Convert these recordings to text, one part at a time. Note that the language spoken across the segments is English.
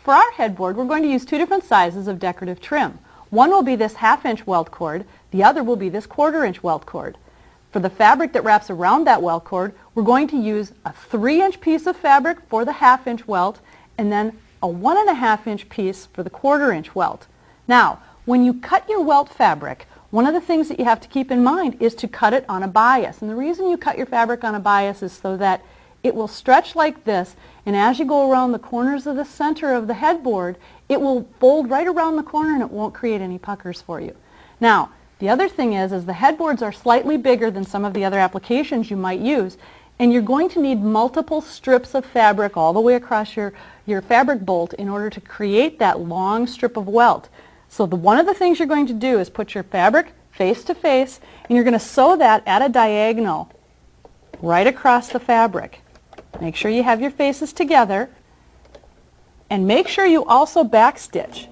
For our headboard, we're going to use two different sizes of decorative trim. One will be this 1/2-inch welt cord, the other will be this 1/4-inch welt cord. For the fabric that wraps around that welt cord, we're going to use a 3-inch piece of fabric for the 1/2-inch welt and then a 1.5-inch piece for the 1/4-inch welt. Now, when you cut your welt fabric, one of the things that you have to keep in mind is to cut it on a bias. And the reason you cut your fabric on a bias is so that it will stretch like this, and as you go around the corners of the center of the headboard, it will fold right around the corner and it won't create any puckers for you. Now, the other thing is the headboards are slightly bigger than some of the other applications you might use, and you're going to need multiple strips of fabric all the way across your fabric bolt in order to create that long strip of welt. So one of the things you're going to do is put your fabric face to face, and you're going to sew that at a diagonal right across the fabric. Make sure you have your faces together, and make sure you also backstitch.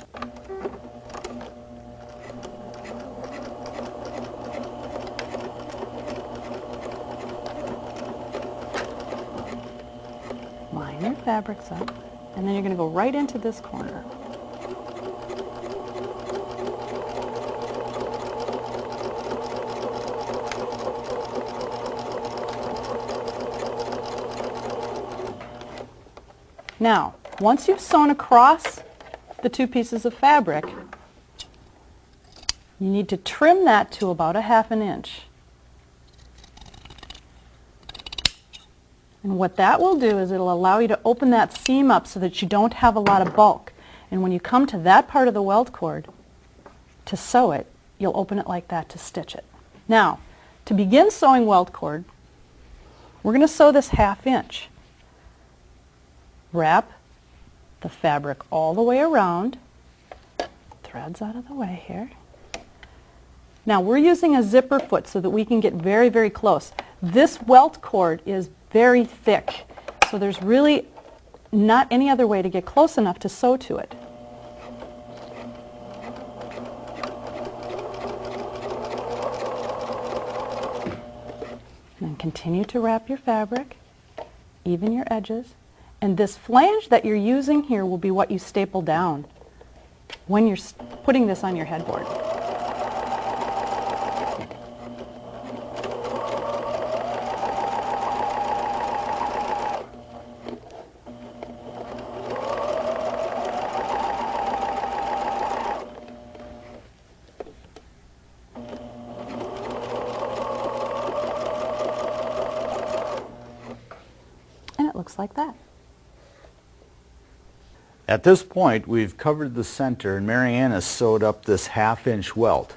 Line your fabrics up, and then you're going to go right into this corner. Now, once you've sewn across the two pieces of fabric, you need to trim that to about 1/2 inch. And what that will do is it'll allow you to open that seam up so that you don't have a lot of bulk. And when you come to that part of the welt cord to sew it, you'll open it like that to stitch it. Now, to begin sewing welt cord, we're going to sew this 1/2 inch. Wrap the fabric all the way around. Threads out of the way here. Now we're using a zipper foot so that we can get very, very close. This welt cord is very thick, so there's really not any other way to get close enough to sew to it. And then continue to wrap your fabric, even your edges. And this flange that you're using here will be what you staple down when you're putting this on your headboard. And it looks like that. At this point, we've covered the center, and Marianne has sewed up this 1/2 inch welt.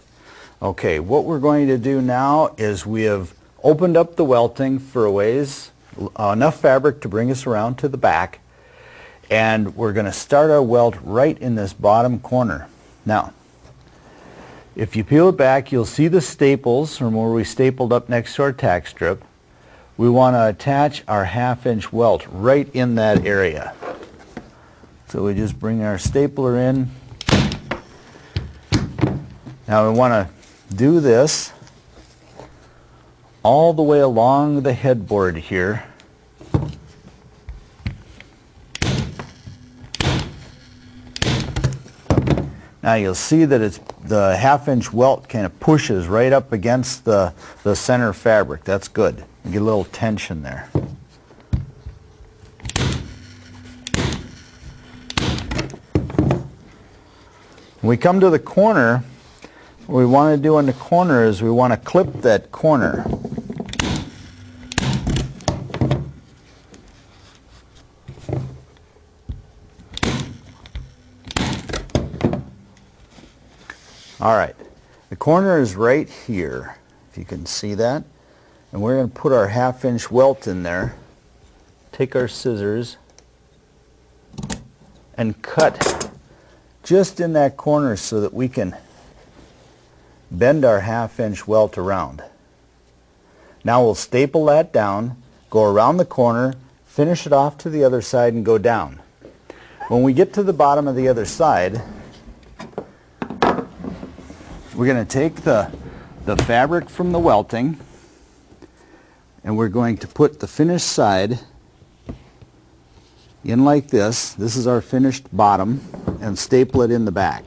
Okay, what we're going to do now is we have opened up the welting for a ways, enough fabric to bring us around to the back, and we're going to start our welt right in this bottom corner. Now, if you peel it back, you'll see the staples from where we stapled up next to our tack strip. We want to attach our 1/2 inch welt right in that area. So we just bring our stapler in. Now we want to do this all the way along the headboard here. Now you'll see that it's the 1/2 inch welt kind of pushes right up against the center fabric. That's good. You get a little tension there. When we come to the corner, what we want to do on the corner is we want to clip that corner. All right, the corner is right here, if you can see that. And we're going to put our 1/2 inch welt in there, take our scissors, and cut just in that corner so that we can bend our 1/2 inch welt around. Now we'll staple that down, go around the corner, finish it off to the other side, and go down. When we get to the bottom of the other side, we're going to take the fabric from the welting, and we're going to put the finished side in like this. This is our finished bottom, and staple it in the back.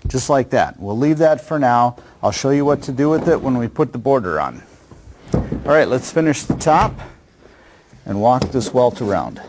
Just like that. We'll leave that for now. I'll show you what to do with it when we put the border on. All right, let's finish the top and walk this welt around.